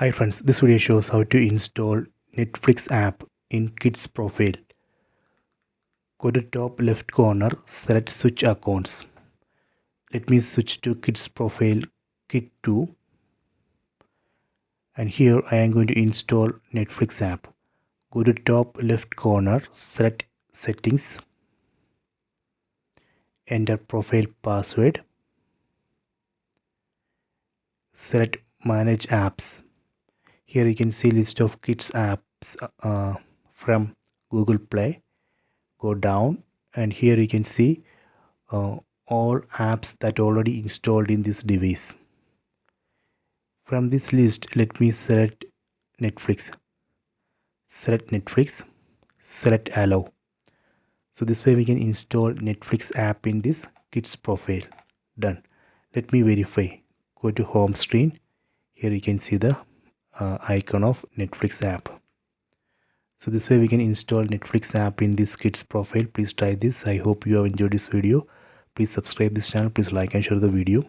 Hi friends, this video shows how to install Netflix app in Kids profile. Go to top left corner, select switch accounts. Let me switch to Kids profile Kit 2. And here I am going to install Netflix app. Go to top left corner, select settings. Enter profile password. Select manage apps. Here you can see list of kids apps from Google Play. Go down and here you can see all apps that already installed in this device. From this list, let me select Netflix. Select Netflix. Select allow. So this way we can install Netflix app in this kids profile. Done. Let me verify. Go to home screen. Here you can see the icon of Netflix app. So this way we can install Netflix app in this kids profile. Please try this. I hope you have enjoyed this video. Please subscribe this channel. Please like and share the video.